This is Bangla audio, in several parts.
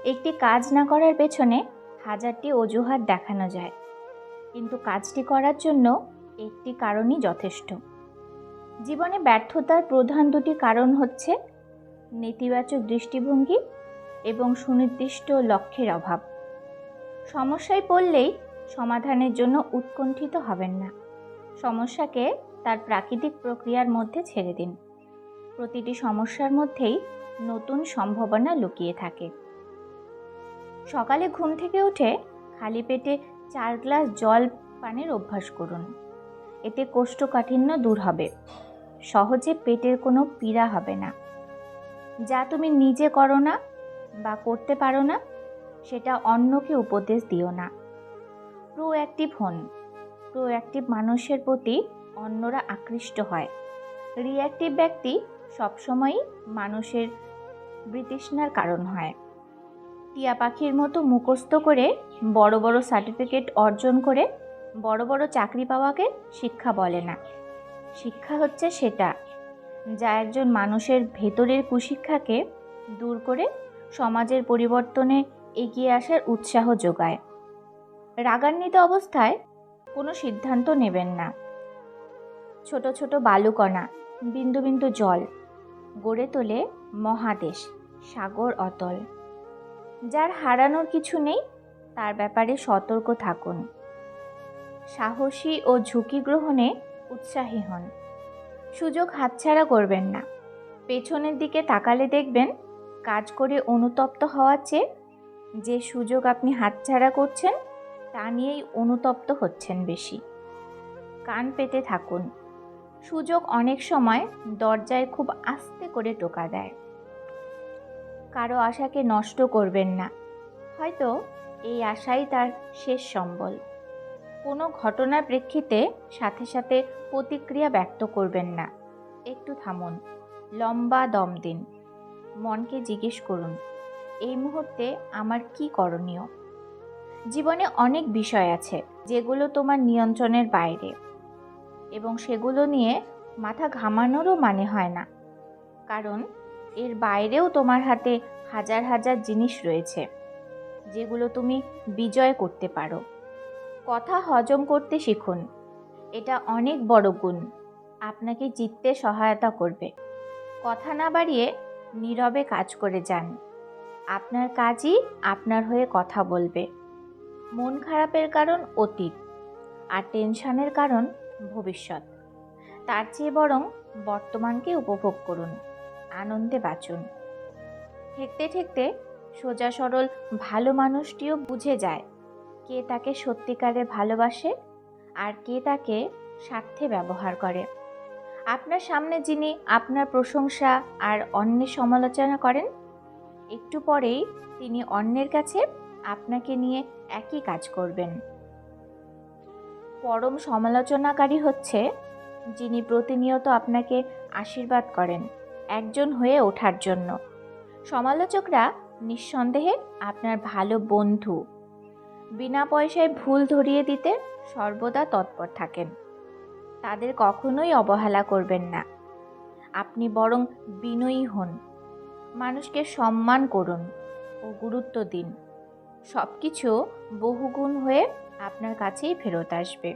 একটি কাজ না করার পেছনে হাজারটি অজুহাত দেখানো যায়, কিন্তু কাজটি করার জন্য একটি কারণই যথেষ্ট। জীবনে ব্যর্থতার প্রধান দুটি কারণ হচ্ছে নেতিবাচক দৃষ্টিভঙ্গি এবং সুনির্দিষ্ট লক্ষ্যের অভাব। সমস্যায় পড়লেই সমাধানের জন্য উৎকণ্ঠিত হবেন না। সমস্যাকে তার প্রাকৃতিক প্রক্রিয়ার মধ্যে ছেড়ে দিন। প্রতিটি সমস্যার মধ্যেই নতুন সম্ভাবনা লুকিয়ে থাকে। সকালে ঘুম থেকে উঠে খালি পেটে 4 গ্লাস জল পানের অভ্যাস করুন। এতে কোষ্ঠকাঠিন্য দূর হবে, সহজে পেটের কোনো পীড়া হবে না। যা তুমি নিজে করো না বা করতে পারো না, সেটা অন্যকে উপদেশ দিও না। প্রোঅ্যাক্টিভ হন। প্রোঅ্যাক্টিভ মানুষের প্রতি অন্যরা আকৃষ্ট হয়। রিঅ্যাক্টিভ ব্যক্তি সবসময়ই মানুষের বিতৃষ্ণার কারণ হয়। টিয়া পাখির মতো মুখস্থ করে বড় বড় সার্টিফিকেট অর্জন করে বড় বড় চাকরি পাওয়াকে শিক্ষা বলে না। শিক্ষা হচ্ছে সেটা যা একজন মানুষের ভেতরের কুশিক্ষাকে দূর করে সমাজের পরিবর্তনে এগিয়ে আসার উৎসাহ যোগায়। রাগান্বিত অবস্থায় কোনো সিদ্ধান্ত নেবেন না। ছোট ছোট বালুকণা, বিন্দু বিন্দু জল গড়ে তোলে মহাদেশ, সাগর অতল। যার হারানোর কিছু নেই তার ব্যাপারে সতর্ক থাকুন। সাহসী ও ঝুঁকি গ্রহণে উৎসাহী হন। সুযোগ হাতছাড়া করবেন না। পেছনের দিকে তাকালে দেখবেন কাজ করে অনুতপ্ত হওয়ার চেয়ে যে সুযোগ আপনি হাতছাড়া করছেন তা নিয়েই অনুতপ্ত হচ্ছেন বেশি। কান পেতে থাকুন। সুযোগ অনেক সময় দরজায় খুব আস্তে করে টোকা দেয়। কারো আশাকে নষ্ট করবেন না। হয়তো এই আশাই তার শেষ সম্বল। কোনো ঘটনার প্রেক্ষিতে সাথে সাথে প্রতিক্রিয়া ব্যক্ত করবেন না। একটু থামুন, লম্বা দম দিন। মনকে জিজ্ঞেস করুন, এই মুহূর্তে আমার কি করণীয়? জীবনে অনেক বিষয় আছে যেগুলো তোমার নিয়ন্ত্রণের বাইরে, এবং সেগুলো নিয়ে মাথা ঘামানোরও মানে হয় না, কারণ এর বাইরেও তোমার হাতে হাজার হাজার জিনিস রয়েছে যেগুলো তুমি বিজয় করতে পারো। কথা হজম করতে শিখুন। এটা অনেক বড় গুণ, আপনাকে জিততে সহায়তা করবে। কথা না বাড়িয়ে নীরবে কাজ করে যান। আপনার কাজই আপনার হয়ে কথা বলবে। মন খারাপের কারণ অতীত, আর টেনশনের কারণ ভবিষ্যৎ। তার চেয়ে বরং বর্তমানকে উপভোগ করুন, আনন্দে বাঁচুন। ঠেকতে ঠেকতে সোজা সরল ভালো মানুষটিও বুঝে যায় কে তাকে সত্যিকারে ভালোবাসে আর কে তাকে স্বার্থে ব্যবহার করে। আপনার সামনে যিনি আপনার প্রশংসা আর অন্যের সমালোচনা করেন, একটু পরেই তিনি অন্যের কাছে আপনাকে নিয়ে একই কাজ করবেন। পরম সমালোচনাকারী হচ্ছে যিনি প্রতিনিয়ত আপনাকে আশীর্বাদ করেন একজন হয়ে ওঠার জন্য। সমালোচকরা নিঃসন্দেহে আপনার ভালো বন্ধু। বিনা পয়সায় ভুল ধরিয়ে দিতে সর্বদা তৎপর থাকেন। তাদের কখনোই অবহেলা করবেন না। আপনি বরং বিনয়ী হন। মানুষকে সম্মান করুন ও গুরুত্ব দিন। সব কিছু বহুগুণ হয়ে আপনার কাছেই ফেরত আসবে।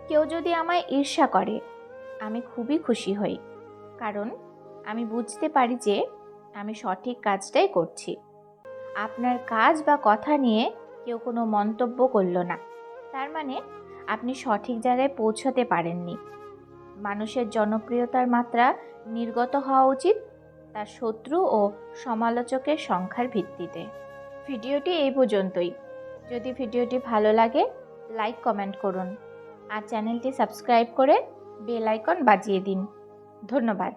কেউ যদি আমায় ঈর্ষা করে, আমি খুবই খুশি হই, কারণ আমি বুঝতে পারি যে আমি সঠিক কাজটাই করছি। আপনার কাজ বা কথা নিয়ে কেউ কোনো মন্তব্য করল না, তার মানে আপনি সঠিক জায়গায় পৌঁছতে পারেননি। মানুষের জনপ্রিয়তার মাত্রা নির্গত হওয়া উচিত তার শত্রু ও সমালোচকের সংখ্যার ভিত্তিতে। ভিডিওটি এই পর্যন্তই। যদি ভিডিওটি ভালো লাগে লাইক কমেন্ট করুন আর চ্যানেলটি সাবস্ক্রাইব করে বেল আইকন বাজিয়ে দিন। ধন্যবাদ।